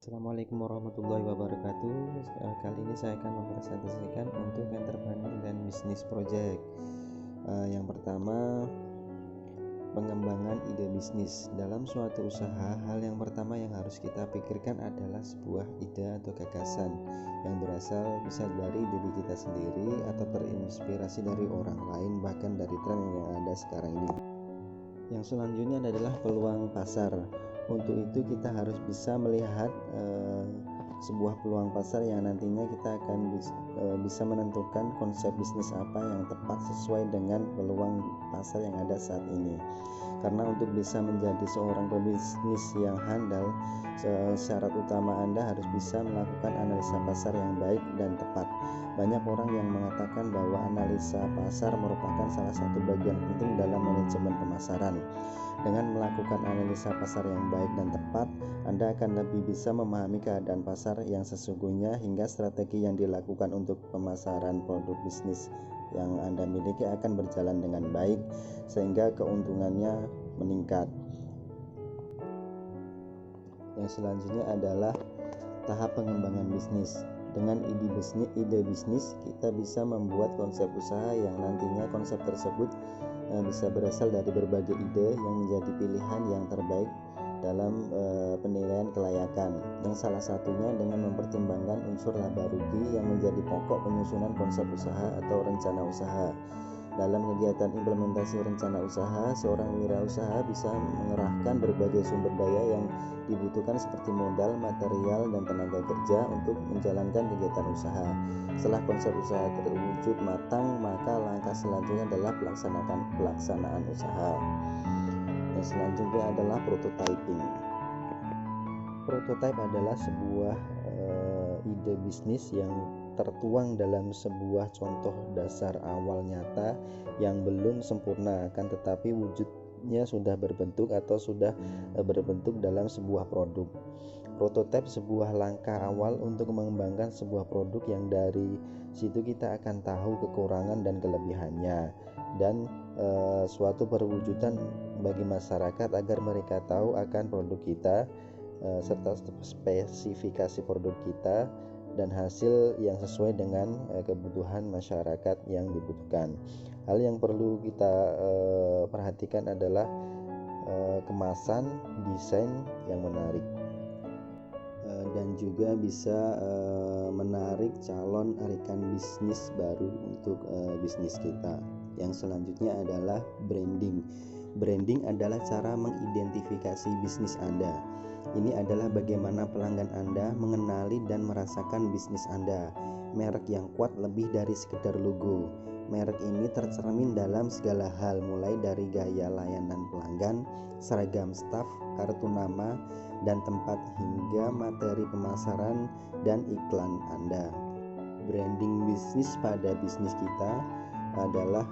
Assalamualaikum warahmatullahi wabarakatuh. Kali ini saya akan mempresentasikan untuk entrepreneur dan bisnis project. Yang pertama, pengembangan ide bisnis. Dalam suatu usaha, hal yang pertama yang harus kita pikirkan adalah sebuah ide atau gagasan yang berasal bisa dari diri kita sendiri atau terinspirasi dari orang lain, bahkan dari tren yang ada sekarang ini. Yang selanjutnya adalah peluang pasar. Untuk itu kita harus bisa melihat sebuah peluang pasar yang nantinya kita akan bisa menentukan konsep bisnis apa yang tepat sesuai dengan peluang pasar yang ada saat ini. Karena untuk bisa menjadi seorang pebisnis yang handal, syarat utama Anda harus bisa melakukan analisa pasar yang baik dan tepat. Banyak orang yang mengatakan bahwa analisa pasar merupakan salah satu bagian penting dalam manajemen pemasaran. Dengan melakukan analisa pasar yang baik dan tepat, Anda akan lebih bisa memahami keadaan pasar yang sesungguhnya hingga strategi yang dilakukan untuk pemasaran produk bisnis yang Anda miliki akan berjalan dengan baik sehingga keuntungannya meningkat. Yang selanjutnya adalah tahap pengembangan bisnis. Dengan ide bisnis, kita bisa membuat konsep usaha yang nantinya konsep tersebut bisa berasal dari berbagai ide yang menjadi pilihan yang terbaik dalam penilaian kelayakan, yang salah satunya dengan mempertimbangkan unsur laba rugi yang menjadi pokok penyusunan konsep usaha atau rencana usaha. Dalam kegiatan implementasi rencana usaha, seorang wirausaha bisa mengerahkan berbagai sumber daya yang dibutuhkan seperti modal, material, dan tenaga kerja untuk menjalankan kegiatan usaha. Setelah konsep usaha terwujud matang, maka langkah selanjutnya adalah pelaksanaan usaha. Yang selanjutnya adalah prototyping. Prototype adalah sebuah ide bisnis yang tertuang dalam sebuah contoh dasar awal nyata yang belum sempurna, akan tetapi wujudnya sudah berbentuk atau sudah berbentuk dalam sebuah produk. Prototipe sebuah langkah awal untuk mengembangkan sebuah produk yang dari situ kita akan tahu kekurangan dan kelebihannya dan suatu perwujudan bagi masyarakat agar mereka tahu akan produk kita serta spesifikasi produk kita dan hasil yang sesuai dengan kebutuhan masyarakat yang dibutuhkan. Hal yang perlu kita perhatikan adalah kemasan, desain yang menarik, dan juga bisa menarik calon rekan bisnis baru untuk bisnis kita. Yang selanjutnya adalah branding. Branding adalah cara mengidentifikasi bisnis Anda. Ini adalah bagaimana pelanggan Anda mengenali dan merasakan bisnis Anda. Merek yang kuat lebih dari sekedar logo. Merek ini tercermin dalam segala hal, mulai dari gaya layanan pelanggan, seragam staf, kartu nama, dan tempat hingga materi pemasaran dan iklan Anda. Branding bisnis pada bisnis kita adalah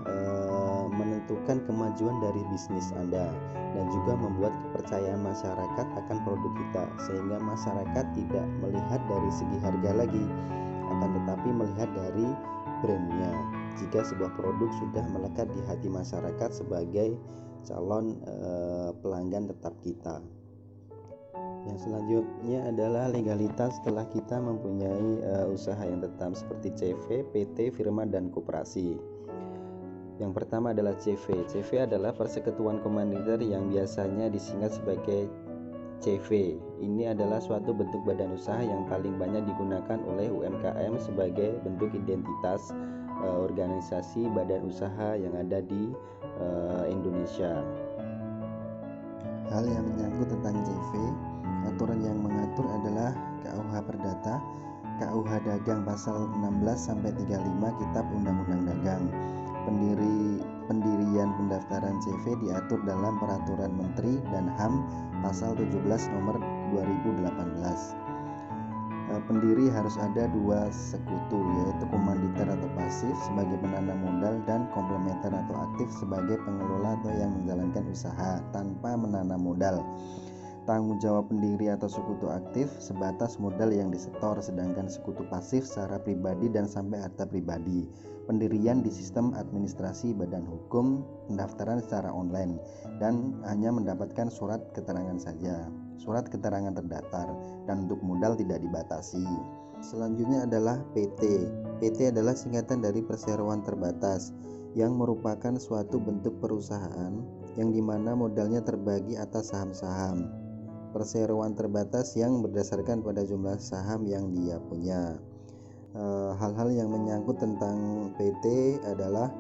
menentukan kemajuan dari bisnis Anda dan juga membuat kepercayaan masyarakat akan produk kita, sehingga masyarakat tidak melihat dari segi harga lagi, akan tetapi melihat dari brandnya. Jika sebuah produk sudah melekat di hati masyarakat sebagai calon pelanggan tetap kita. Yang selanjutnya adalah legalitas setelah kita mempunyai usaha yang tetap seperti CV, PT, firma, dan koperasi. Yang pertama adalah CV. CV adalah persekutuan komandir yang biasanya disingkat sebagai CV. Ini adalah suatu bentuk badan usaha yang paling banyak digunakan oleh UMKM sebagai bentuk identitas organisasi badan usaha yang ada di Indonesia. Hal yang menyangkut tentang CV, aturan yang mengatur adalah KUH Perdata, KUH Dagang pasal 16 sampai 35 Kitab Undang-Undang Dagang. Pendirian pendaftaran CV diatur dalam Peraturan Menteri dan HAM pasal 17 nomor 2018. Pendiri harus ada dua sekutu, yaitu komanditer atau pasif sebagai penanam modal dan komplementer atau aktif sebagai pengelola atau yang menjalankan usaha tanpa menanam modal. Tanggung jawab pendiri atau sekutu aktif sebatas modal yang disetor, sedangkan sekutu pasif secara pribadi dan sampai harta pribadi. Pendirian di sistem administrasi badan hukum, pendaftaran secara online, dan hanya mendapatkan surat keterangan saja. surat keterangan terdaftar, dan untuk modal tidak dibatasi. Selanjutnya adalah PT. PT adalah singkatan dari perseroan terbatas, yang merupakan suatu bentuk perusahaan yang dimana modalnya terbagi atas saham-saham. Perseroan terbatas yang berdasarkan pada jumlah saham yang dia punya. Hal-hal yang menyangkut tentang PT adalah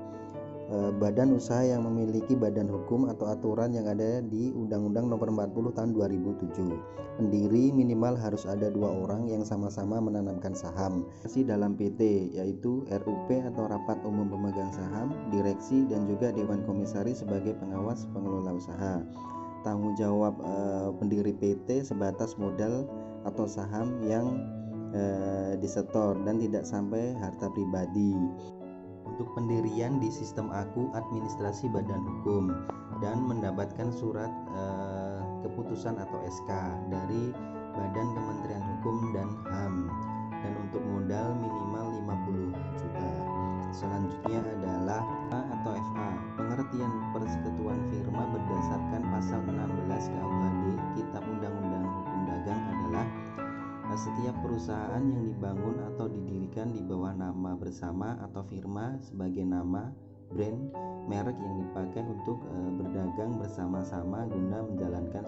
badan usaha yang memiliki badan hukum atau aturan yang ada di Undang-Undang Nomor 40 Tahun 2007. Pendiri minimal harus ada 2 orang yang sama-sama menanamkan saham. Dalam PT yaitu RUP atau Rapat Umum Pemegang Saham, Direksi, dan juga Dewan Komisaris sebagai pengawas pengelola usaha. Tanggung jawab pendiri PT sebatas modal atau saham yang disetor dan tidak sampai harta pribadi. Untuk pendirian di sistem aku administrasi badan hukum dan mendapatkan surat keputusan atau SK dari Badan Kementerian Hukum dan HAM, dan untuk modal minimal 50 juta. Selanjutnya adalah FA atau FA. Pengertian persekutuan firma berdasarkan pasal 16 KUHD Kitab Undang-Undang Hukum Dagang adalah setiap perusahaan yang dibangun atau didirikan di bawah nama bersama atau firma sebagai nama, brand, merek yang dipakai untuk berdagang bersama-sama guna menjalankan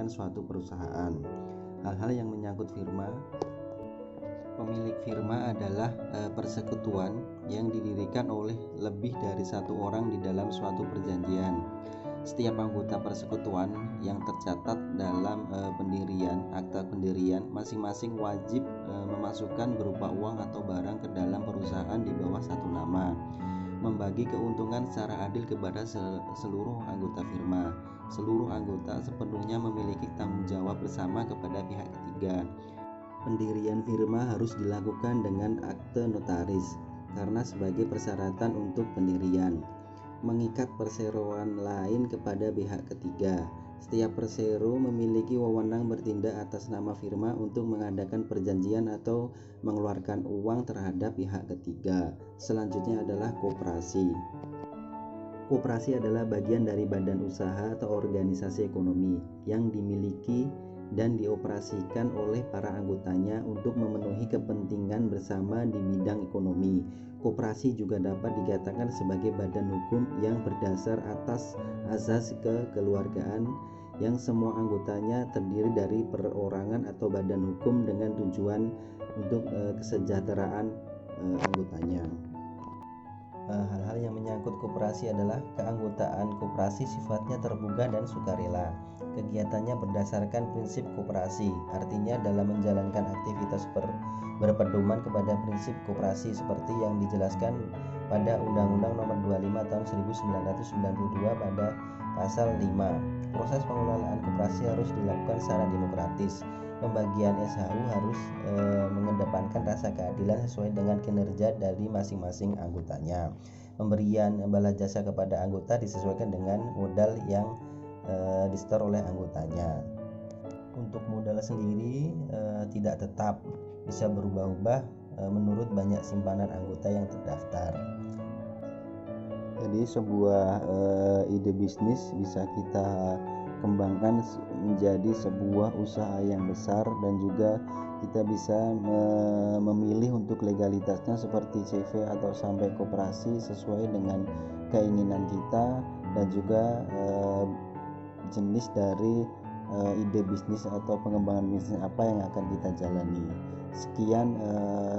suatu perusahaan. Hal-hal yang menyangkut firma. Pemilik firma adalah persekutuan yang didirikan oleh lebih dari satu orang di dalam suatu perjanjian. Setiap anggota persekutuan yang tercatat dalam akta pendirian masing-masing wajib memasukkan berupa uang atau barang ke dalam perusahaan di bawah satu nama, membagi keuntungan secara adil kepada seluruh anggota firma. Seluruh anggota sepenuhnya memiliki tanggung jawab bersama kepada pihak ketiga. Pendirian firma harus dilakukan dengan akte notaris karena sebagai persyaratan untuk pendirian. Mengikat perseroan lain kepada pihak ketiga. Setiap persero memiliki wewenang bertindak atas nama firma untuk mengadakan perjanjian atau mengeluarkan uang terhadap pihak ketiga. Selanjutnya adalah koperasi. Koperasi adalah bagian dari badan usaha atau organisasi ekonomi yang dimiliki dan dioperasikan oleh para anggotanya untuk memenuhi kepentingan bersama di bidang ekonomi. Koperasi juga dapat dikatakan sebagai badan hukum yang berdasar atas azas kekeluargaan yang semua anggotanya terdiri dari perorangan atau badan hukum dengan tujuan untuk kesejahteraan anggotanya. Hal-hal yang menyangkut koperasi adalah keanggotaan koperasi sifatnya terbuka dan sukarela. Kegiatannya berdasarkan prinsip koperasi, artinya dalam menjalankan aktivitas berpedoman kepada prinsip koperasi seperti yang dijelaskan pada Undang-Undang Nomor 25 Tahun 1992 pada pasal 5. Proses pengelolaan koperasi harus dilakukan secara demokratis. Pembagian SHU harus mengedepankan rasa keadilan sesuai dengan kinerja dari masing-masing anggotanya. Pemberian bala jasa kepada anggota disesuaikan dengan modal yang disetor oleh anggotanya. Untuk modal sendiri tidak tetap, bisa berubah-ubah menurut banyak simpanan anggota yang terdaftar. Jadi sebuah ide bisnis bisa kita kembangkan menjadi sebuah usaha yang besar, dan juga kita bisa memilih untuk legalitasnya seperti CV atau sampai koperasi sesuai dengan keinginan kita, dan juga jenis dari ide bisnis atau pengembangan bisnis apa yang akan kita jalani. Sekian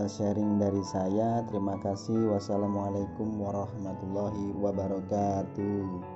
sharing dari saya. Terima kasih. Wassalamualaikum warahmatullahi wabarakatuh.